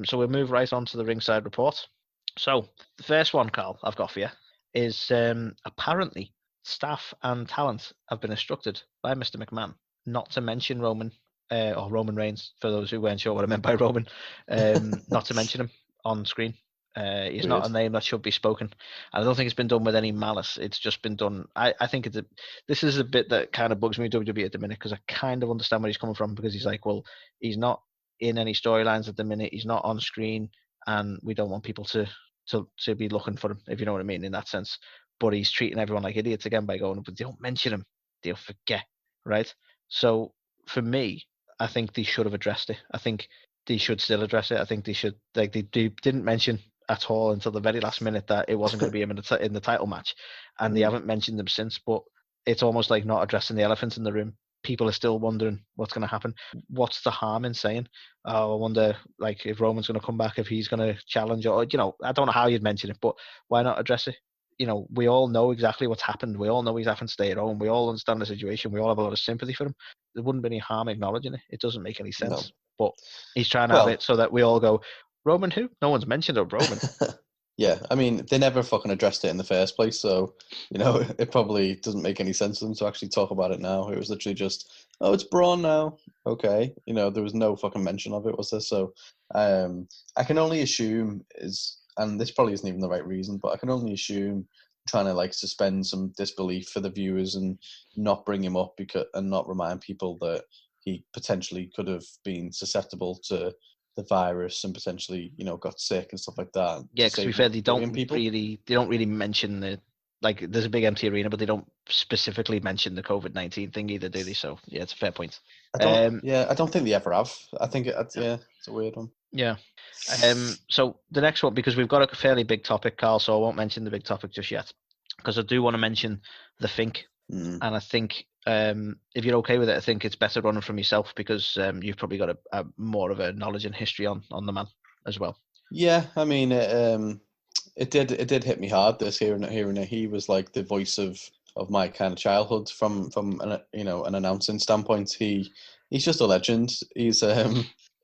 So we'll move right on to the Ringside Report. So the first one, Carl, I've got for you is apparently staff and talent have been instructed by Mr. McMahon not to mention Roman or Roman Reigns, for those who weren't sure what I meant by Roman, not to mention him on screen. He's not a name that should be spoken. I don't think it's been done with any malice. It's just been done. I think this is a bit that kind of bugs me with WWE at the minute, because I kind of understand where he's coming from, because he's like, well, he's not in any storylines at the minute. He's not on screen, and we don't want people to be looking for him, if you know what I mean, in that sense. But he's treating everyone like idiots again by going, but don't mention him. They'll forget, right? So for me, I think they should have addressed it. I think they should still address it. I think they should, like, they didn't mention at all until the very last minute that it wasn't going to be him in the title match, and they haven't mentioned him since. But it's almost like not addressing the elephant in the room. People are still wondering what's going to happen. What's the harm in saying, oh, I wonder, like, if Roman's going to come back, if he's going to challenge, or, you know, I don't know how you'd mention it, but why not address it? You know, we all know exactly what's happened. We all know he's having to stay at home. We all understand the situation. We all have a lot of sympathy for him. There wouldn't be any harm acknowledging it. It doesn't make any sense. No. But he's trying to have it so that we all go, Roman who? No one's mentioned Roman. Yeah, I mean, they never fucking addressed it in the first place, so, you know, it probably doesn't make any sense to them to actually talk about it now. It was literally just, oh, it's Braun now. Okay. You know, there was no fucking mention of it, was there? So I can only assume and this probably isn't even the right reason, but I can only assume trying to, like, suspend some disbelief for the viewers and not bring him up and not remind people that he potentially could have been susceptible to the virus and potentially, you know, got sick and stuff like that. Yeah, because to be fair, they don't really mention the, like, there's a big empty arena, but they don't specifically mention the COVID-19 thing either, do they? So yeah, it's a fair point. I don't think they ever have. I think it's a weird one. Yeah. So the next one, because we've got a fairly big topic, Carl, so I won't mention the big topic just yet, because I do want to mention the Fink. And I think if you're okay with it, I think it's better running from yourself, because you've probably got a more of a knowledge and history on the man as well. Yeah, I mean, it did hit me hard, this hearing it. He was like the voice of my kind of childhood from an announcing standpoint. He's just a legend. He's a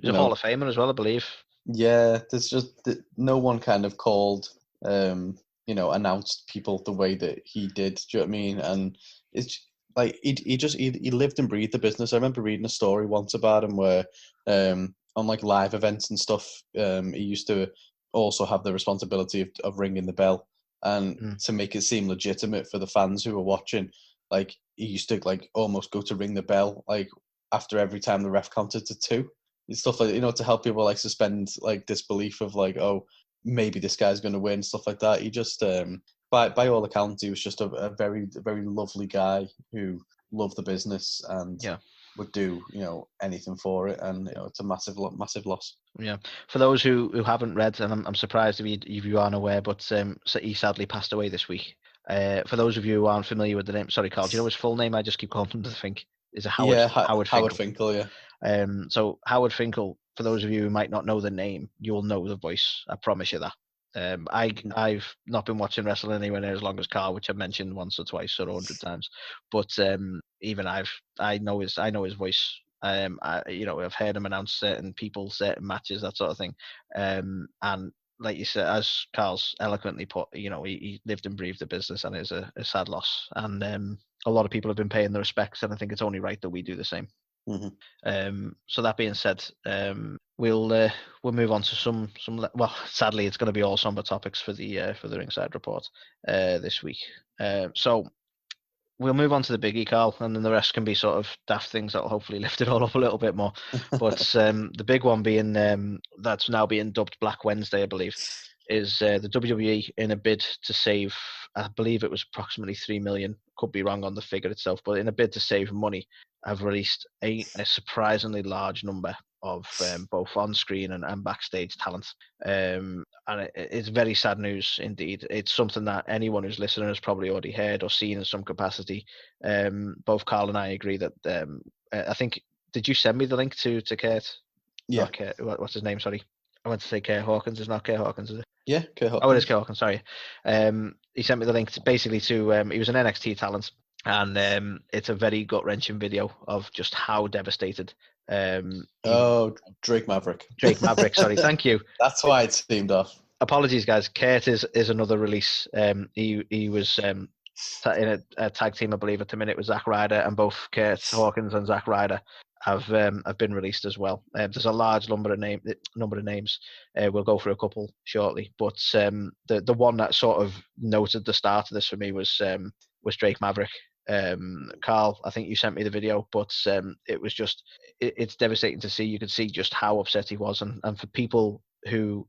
Hall of Famer as well, I believe. Yeah, there's just no one kind of called announced people the way that he did. Do you know what I mean? And it's like he lived and breathed the business. I remember reading a story once about him where on like live events and stuff, he used to also have the responsibility of ringing the bell, and to make it seem legitimate for the fans who were watching, like, he used to, like, almost go to ring the bell, like, after every time the ref counted to 2 and stuff, like, you know, to help people, like, suspend, like, disbelief of, like, oh, maybe this guy's going to win, stuff like that. He just by all accounts, he was just a very, very lovely guy who loved the business and would do, you know, anything for it. And, you know, it's a massive loss. Yeah. For those who haven't read, and I'm surprised if you aren't aware, but so he sadly passed away this week. For those of you who aren't familiar with the name, sorry, Carl, do you know his full name? I just keep calling him the Fink. Is it Howard? Yeah, Howard Finkel, yeah. So Howard Finkel, for those of you who might not know the name, you'll know the voice. I promise you that. I've not been watching wrestling anywhere near as long as Carl, which I've mentioned once or twice or 100 times. But even I know his voice. I've heard him announce certain people, certain matches, that sort of thing. And like you said, as Carl's eloquently put, you know, he lived and breathed the business, and it's a sad loss. And a lot of people have been paying the respects, and I think it's only right that we do the same. So that being said, we'll move on to some. Well, sadly, it's going to be all somber topics for the Ringside Report this week. So we'll move on to the biggie, Carl, and then the rest can be sort of daft things that will hopefully lift it all up a little bit more. But the big one being that's now being dubbed Black Wednesday, I believe, is the WWE, in a bid to save, I believe it was approximately 3 million. Could be wrong on the figure itself, but in a bid to save money, have released a surprisingly large number of both on-screen and backstage talent. And it's very sad news indeed. It's something that anyone who's listening has probably already heard or seen in some capacity. Both Carl and I agree that I think, did you send me the link to Kurt? Yeah. What's his name? Sorry. I went to say Kurt Hawkins. It's not Kurt Hawkins, is it? Yeah, Kurt Hawkins. Oh, it is Kurt Hawkins, sorry. He sent me the link to he was an NXT talent, and it's a very gut-wrenching video of just how devastated Drake Maverick. Drake Maverick, sorry, thank you. That's why it seemed off. Apologies, guys. Kurt is another release. He was in a tag team, I believe, at the minute with Zack Ryder, and both Kurt Hawkins and Zack Ryder have been released as well. There's a large number of names. We'll go through a couple shortly, but the one that sort of noted the start of this for me was Drake Maverick. Carl, I think you sent me the video, but it was just it's devastating to see. You could see just how upset he was, and for people who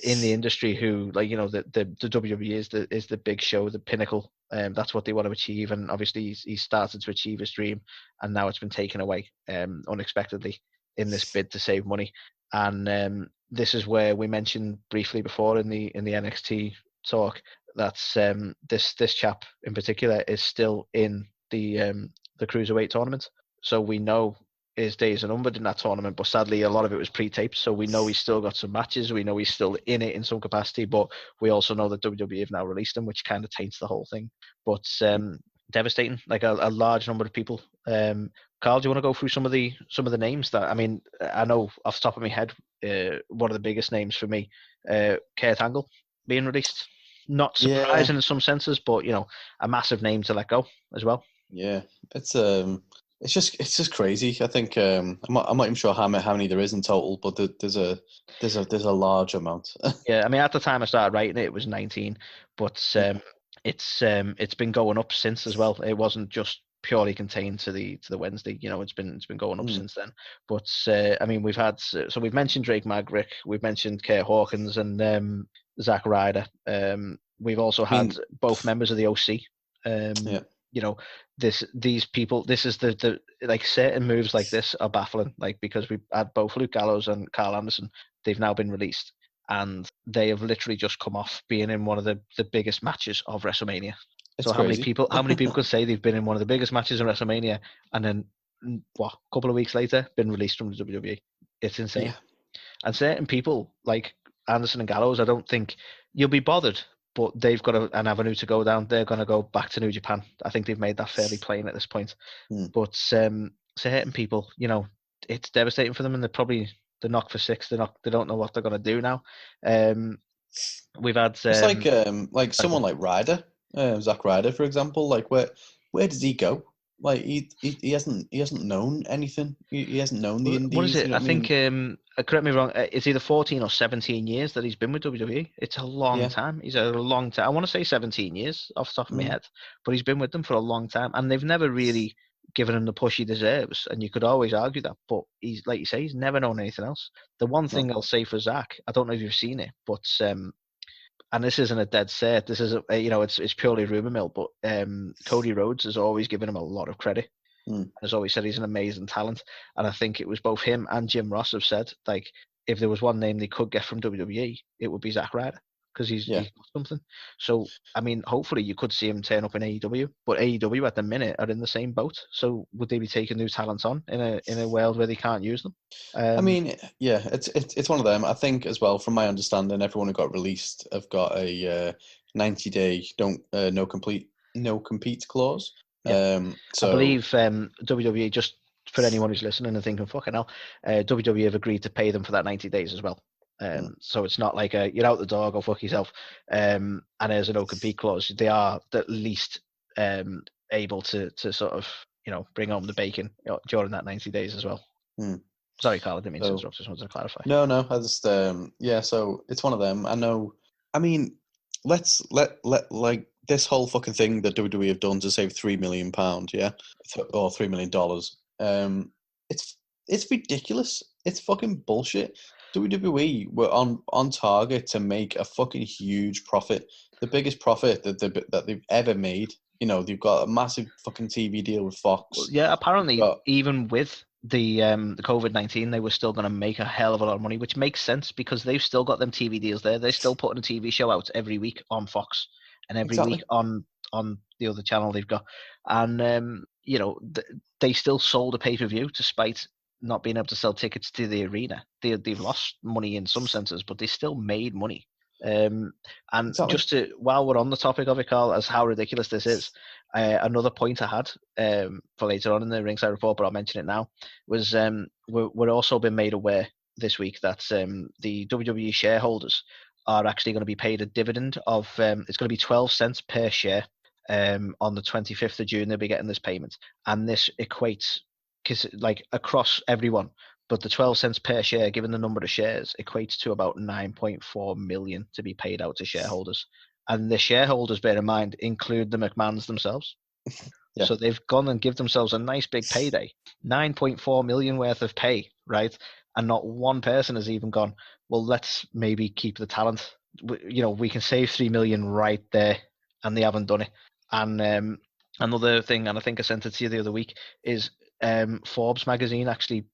in the industry who, like, you know, the WWE is the big show, the pinnacle. That's what they want to achieve, and obviously he started to achieve his dream, and now it's been taken away unexpectedly in this bid to save money. And this is where we mentioned briefly before in the NXT talk that this chap in particular is still in the cruiserweight tournament, so we know his days are numbered in that tournament, but sadly a lot of it was pre-taped, so we know he's still got some matches, we know he's still in it in some capacity, but we also know that WWE have now released him, which kind of taints the whole thing. But devastating, like a large number of people. Carl, do you want to go through some of the names that, I mean, I know off the top of my head, one of the biggest names for me, Kurt Angle being released. Not surprising in some senses, but, you know, a massive name to let go as well. Yeah, it's just crazy. I think I'm not even sure how many there is in total, but there's a large amount. Yeah, I mean, at the time I started writing it, it was 19, but it's been going up since as well. It wasn't just purely contained to the Wednesday. You know, it's been going up since then. But I mean, we've mentioned Drake Maverick, we've mentioned Kurt Hawkins and Zack Ryder. We've also had both members of the OC. You know, these people, this is the like, certain moves like this are baffling, like, because we've had both Luke Gallows and Carl Anderson. They've now been released, and they have literally just come off being in one of the biggest matches of WrestleMania. It's so crazy. how many people could say they've been in one of the biggest matches in WrestleMania and then a couple of weeks later been released from the WWE? It's insane. Yeah. And certain people like Anderson and Gallows, I don't think you'll be bothered, but they've got an avenue to go down. They're going to go back to New Japan. I think they've made that fairly plain at this point. But certain people, you know, it's devastating for them, and they're knocked for six. They don't know what they're going to do now. We've had it's like someone like Ryder, Zack Ryder, for example. Like where does he go? Like he hasn't known anything. He hasn't known the indies. What is it? You know I think correct me wrong. It's either 14 or 17 years that he's been with WWE. It's a long time. He's a long time. I want to say 17 years off the top of my head, but he's been with them for a long time, and they've never really given him the push he deserves. And you could always argue that, but he's, like you say, he's never known anything else. The one thing I'll say for Zach, I don't know if you've seen it, but and this isn't a dead set. This is it's purely rumor mill. But Cody Rhodes has always given him a lot of credit. Has always said he's an amazing talent, and I think it was both him and Jim Ross have said, like, if there was one name they could get from WWE, it would be Zack Ryder, because he's got something. So I mean, hopefully you could see him turn up in AEW, but AEW at the minute are in the same boat. So would they be taking new talents on in a world where they can't use them? I mean, yeah, it's one of them. I think as well, from my understanding, everyone who got released have got a 90-day no compete clause. Yeah. So I believe WWE, just for anyone who's listening and thinking, fucking hell, WWE have agreed to pay them for that 90 days as well. So it's not like you're out the door, go fuck yourself, and there's a no compete clause. They are at least able to sort of, you know, bring home the bacon during that 90 days as well. Sorry, Carl, I didn't mean to interrupt. Just wanted to clarify. No, I just so it's one of them. I know. I mean, let's let like this whole fucking thing that WWE have done to save £3 million, or $3 million. It's ridiculous. It's fucking bullshit. WWE were on target to make a fucking huge profit, the biggest profit that they've ever made. You know, they've got a massive fucking TV deal with Fox. Well, yeah, apparently, even with the COVID-19, they were still going to make a hell of a lot of money, which makes sense because they've still got them TV deals there. They're still putting a TV show out every week on Fox and every week on the other channel they've got. And, you know, they still sold a pay-per-view despite not being able to sell tickets to the arena. They've lost money in some senses, but they still made money. And just while we're on the topic of it, Carl, as how ridiculous this is, Another point I had for later on in the Ringside Report, but I'll mention it now, was we're also been made aware this week that the WWE shareholders are actually going to be paid a dividend of it's going to be 12 cents per share on the 25th of June. They'll be getting this payment, and this equates like across everyone. But the 12 cents per share, given the number of shares, equates to about 9.4 million to be paid out to shareholders. And the shareholders, bear in mind, include the McMahons themselves. Yeah. So they've gone and give themselves a nice big payday, 9.4 million worth of pay, right? And not one person has even gone, well, let's maybe keep the talent. We can save 3 million right there, and they haven't done it. And another thing, and I think I sent it to you the other week, is Forbes magazine actually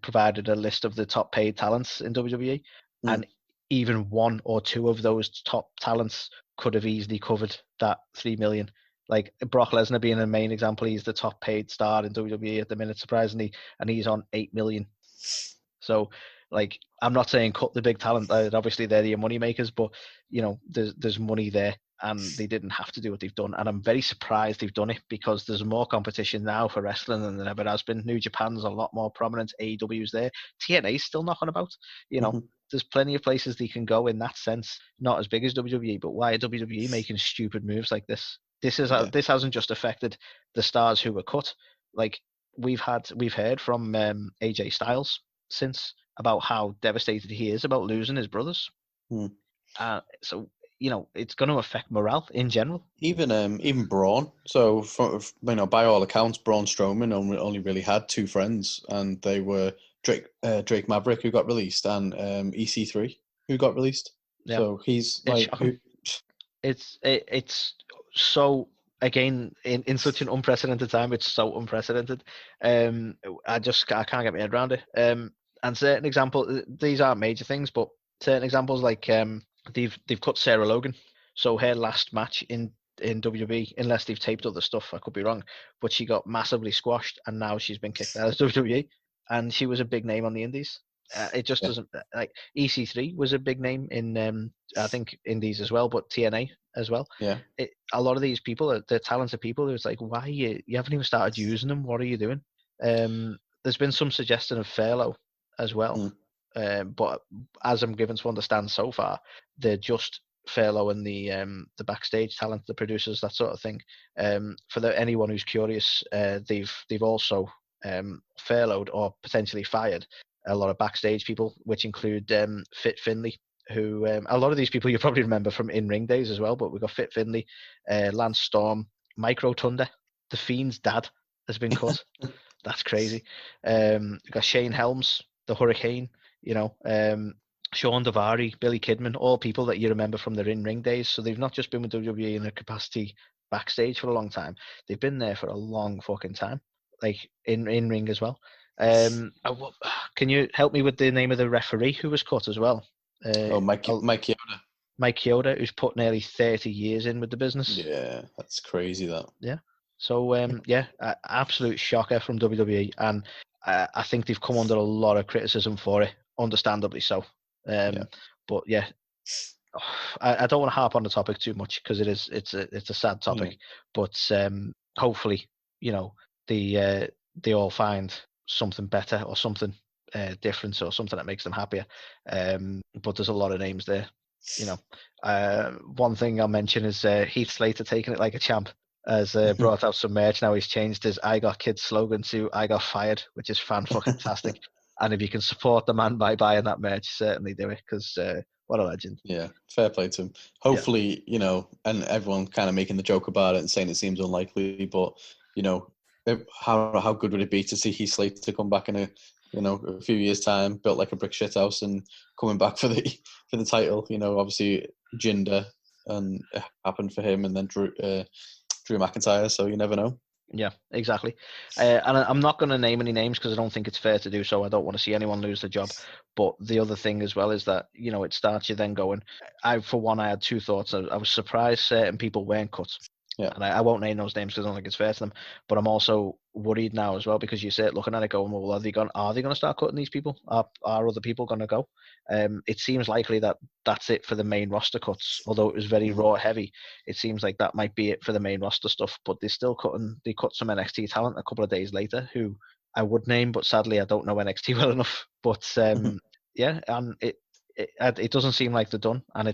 provided a list of the top paid talents in WWE, and even one or two of those top talents could have easily covered that 3 million. Like Brock Lesnar being a main example, he's the top paid star in WWE at the minute, surprisingly, and he's on 8 million. So, like, I'm not saying cut the big talent. Obviously, they're your money makers, but there's money there, and they didn't have to do what they've done. And I'm very surprised they've done it, because there's more competition now for wrestling than there ever has been. New Japan's a lot more prominent. AEW's there. TNA's still knocking about. There's plenty of places they can go in that sense. Not as big as WWE, but why are WWE making stupid moves like this? This hasn't just affected the stars who were cut. Like we've heard from AJ Styles since about how devastated he is about losing his brothers. So it's going to affect morale in general. Even Braun. So by all accounts, Braun Strowman only really had two friends, and they were Drake Maverick, who got released, and EC3, who got released. Yeah. So he's it's so, again, in such an unprecedented time, it's so unprecedented. I can't get my head around it. And certain examples, these aren't major things, but certain examples, like they've cut Sarah Logan. So her last match in WWE, unless they've taped other stuff, I could be wrong, but she got massively squashed, and now she's been kicked out of WWE. And she was a big name on the indies. It just doesn't, like, EC3 was a big name in I think indies as well, but TNA as well. Yeah. A lot of these people, they're talented people. It's like, why you haven't even started using them? What are you doing? There's been some suggestion of furlough as well, but as I'm given to understand so far, they're just furloughing the backstage talent, the producers, that sort of thing. For anyone who's curious, they've also furloughed or potentially fired a lot of backstage people, which include Fit Finlay, who a lot of these people you probably remember from in-ring days as well, but we've got Fit Finlay, Lance Storm, Micro Thunder, The Fiend's dad has been cut. That's crazy. We've got Shane Helms, the Hurricane, Sean Davari, Billy Kidman, all people that you remember from their in-ring days. So they've not just been with WWE in a capacity backstage for a long time. They've been there for a long fucking time, like in-ring as well. Can you help me with the name of the referee who was cut as well? Mike Chioda. Mike Chioda, who's put nearly 30 years in with the business. Yeah, that's crazy, that. Yeah. So, absolute shocker from WWE. And I think they've come under a lot of criticism for it, understandably so. But yeah, I don't want to harp on the topic too much, because it's a sad topic. But hopefully, they all find something better or something different, or something that makes them happier. But there's a lot of names there. One thing I'll mention is Heath Slater taking it like a champ, has brought out some merch. Now he's changed his "I Got Kids" slogan to "I Got Fired," which is fan-fucking-tastic. And if you can support the man by buying that merch, certainly do it, because what a legend. Yeah, fair play to him. Hopefully, and everyone kind of making the joke about it and saying it seems unlikely, but, how good would it be to see Heath Slater come back in a few years' time, built like a brick shit house, and coming back for the title? Obviously Jinder, and it happened for him, and then Drew McIntyre, so you never know. Yeah, exactly. And I'm not going to name any names, because I don't think it's fair to do so. I don't want to see anyone lose the job. But the other thing as well is that, it starts you then going, I had two thoughts. I was surprised certain people weren't cut. Yeah. And I won't name those names because I don't think it's fair to them. But I'm also worried now as well, because you sit looking at it going, well, are they going to start cutting these people? Are other people going to go? It seems likely that that's it for the main roster cuts. Although it was very Raw heavy, it seems like that might be it for the main roster stuff. But they cut some NXT talent a couple of days later, who I would name, but sadly I don't know NXT well enough. But yeah, and it doesn't seem like they're done, and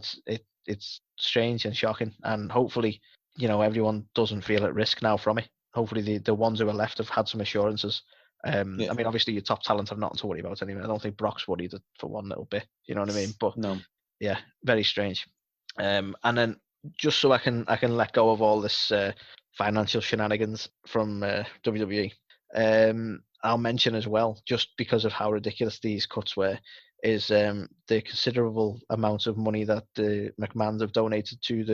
it's strange and shocking, and hopefully, everyone doesn't feel at risk now from it. Hopefully the ones who are left have had some assurances. I mean, obviously your top talent have nothing to worry about anyway. I don't think Brock's worried for one little bit. You know what I mean? But no, yeah, very strange. And then just so I can let go of all this financial shenanigans from WWE. I'll mention as well, just because of how ridiculous these cuts were, is the considerable amount of money that the McMahons have donated to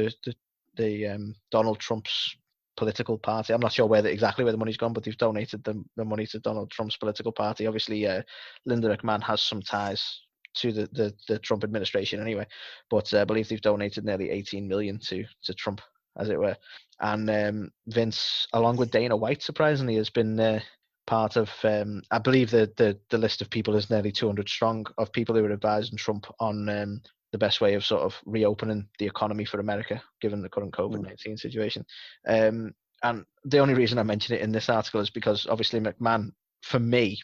the Donald Trump's political party. I'm not sure exactly where the money's gone, but they've donated the money to Donald Trump's political party. Obviously, Linda McMahon has some ties to the Trump administration anyway, but I believe they've donated nearly 18 million to Trump, as it were. And Vince, along with Dana White, surprisingly, has been part of, I believe the list of people is nearly 200 strong, of people who are advising Trump on the best way of sort of reopening the economy for America, given the current COVID-19 situation. And the only reason I mention it in this article is because obviously McMahon, for me,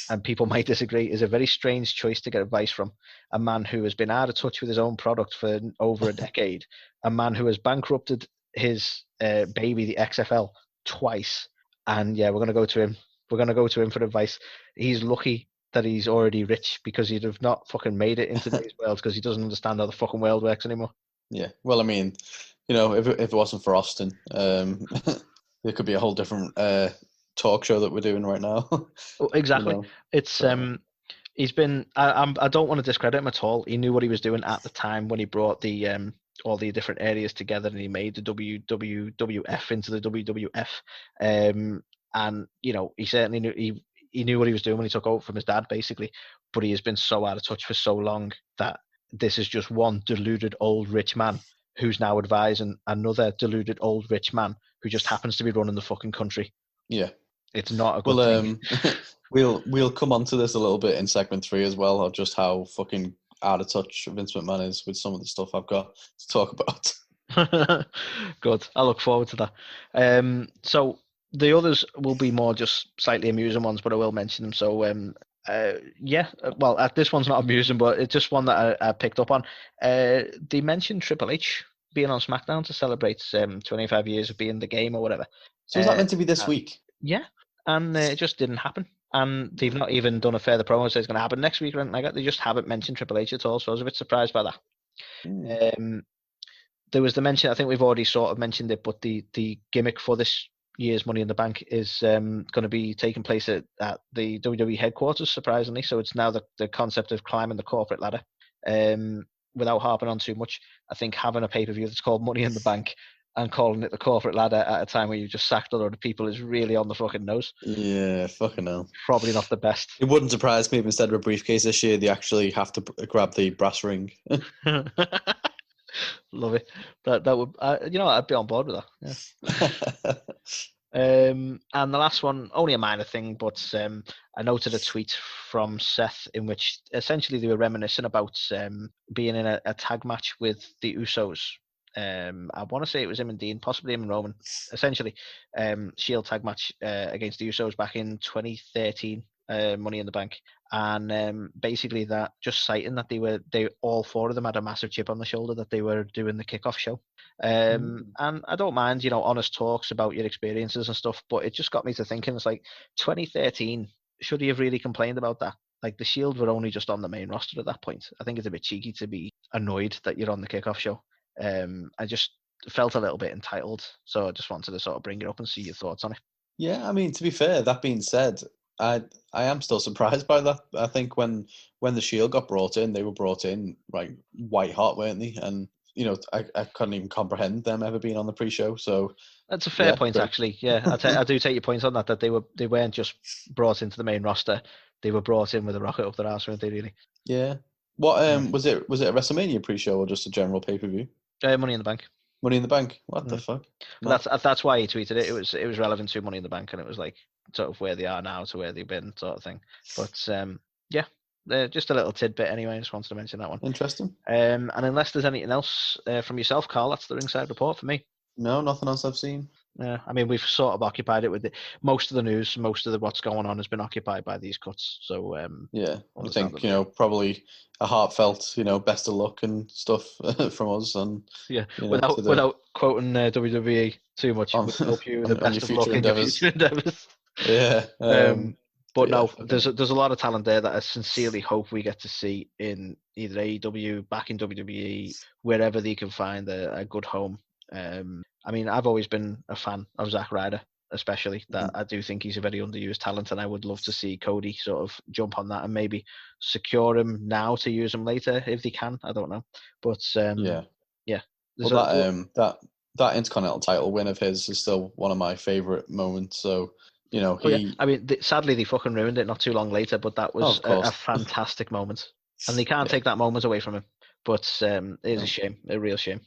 and people might disagree, is a very strange choice to get advice from. A man who has been out of touch with his own product for over a decade, a man who has bankrupted his baby, the XFL, twice. And yeah, we're going to go to him. We're going to go to him for advice. He's lucky that he's already rich, because he'd have not fucking made it into today's world, because he doesn't understand how the fucking world works anymore. Yeah, well, I mean, if it wasn't for Austin, there could be a whole different talk show that we're doing right now. Oh, exactly. It's he's been. I don't want to discredit him at all. He knew what he was doing at the time when he brought the all the different areas together, and he made the WWF into the WWF. And he certainly knew he knew what he was doing when he took over from his dad, basically. But he has been so out of touch for so long that this is just one deluded old rich man who's now advising another deluded old rich man who just happens to be running the fucking country. Yeah, it's not a good thing. We'll come on to this a little bit in segment 3 as well, of just how fucking out of touch Vince McMahon is with some of the stuff I've got to talk about. Good. I look forward to that. So the others will be more just slightly amusing ones, but I will mention them. So, this one's not amusing, but it's just one that I picked up on. They mentioned Triple H being on SmackDown to celebrate 25 years of being the Game or whatever. So is that meant to be this week? Yeah, and it just didn't happen. And they've not even done a further promo, so it's going to happen next week or anything like that. They just haven't mentioned Triple H at all, so I was a bit surprised by that. There was the mention, I think we've already sort of mentioned it, but the gimmick for this year's Money in the Bank is going to be taking place at the WWE headquarters, surprisingly. So it's now the concept of climbing the corporate ladder. Without harping on too much, I think having a pay-per-view that's called Money in the Bank and calling it the corporate ladder at a time where you've just sacked a lot of people is really on the fucking nose. Yeah, fucking hell. Probably not the best. It wouldn't surprise me if instead of a briefcase this year, they actually have to grab the brass ring. Love it. That would, I'd be on board with that. Yeah. And the last one, only a minor thing, but I noted a tweet from Seth in which essentially they were reminiscing about being in a tag match with the Usos. I want to say it was him and Dean, possibly him and Roman. Essentially, Shield tag match against the Usos back in 2013, Money in the Bank, and basically that just citing that they all four of them had a massive chip on the shoulder that they were doing the kickoff show. And I don't mind, honest talks about your experiences and stuff, but it just got me to thinking, it's like 2013, should he have really complained about that? Like, the Shield were only just on the main roster at that point. I think it's a bit cheeky to be annoyed that you're on the kickoff show. I just felt a little bit entitled, so I just wanted to sort of bring it up and see your thoughts on it. Yeah, I mean, to be fair, that being said, I am still surprised by that. I think when the Shield got brought in, they were brought in like white hot, weren't they? And I couldn't even comprehend them ever being on the pre-show. So that's a fair point, actually. Yeah, I do take your point on that. That they weren't just brought into the main roster; they were brought in with a rocket up their arse, weren't they? Really? Yeah. What was it? Was it a WrestleMania pre-show or just a general pay-per-view? Money in the Bank. Money in the Bank. What the fuck? That's why he tweeted it. It was relevant to Money in the Bank, and it was like, sort of where they are now to where they've been, sort of thing. But yeah, just a little tidbit anyway. I just wanted to mention that one. Interesting. And unless there's anything else from yourself, Carl, that's the Ringside Report for me. No, nothing else I've seen. I mean, we've sort of occupied it with most of the news, most of what's going on has been occupied by these cuts. So yeah, I think probably a heartfelt best of luck and stuff from us, and without quoting WWE too much, we hope you the best of luck in your future endeavors. Yeah. But no, there's a lot of talent there that I sincerely hope we get to see in either AEW, back in WWE, wherever they can find a good home. I mean, I've always been a fan of Zack Ryder, especially. That I do think he's a very underused talent, and I would love to see Cody sort of jump on that and maybe secure him now to use him later if they can. I don't know, but yeah. Well, that Intercontinental title win of his is still one of my favorite moments. So I mean, sadly they fucking ruined it not too long later, but that was a fantastic moment, and they can't take that moment away from him. But it is a shame, a real shame.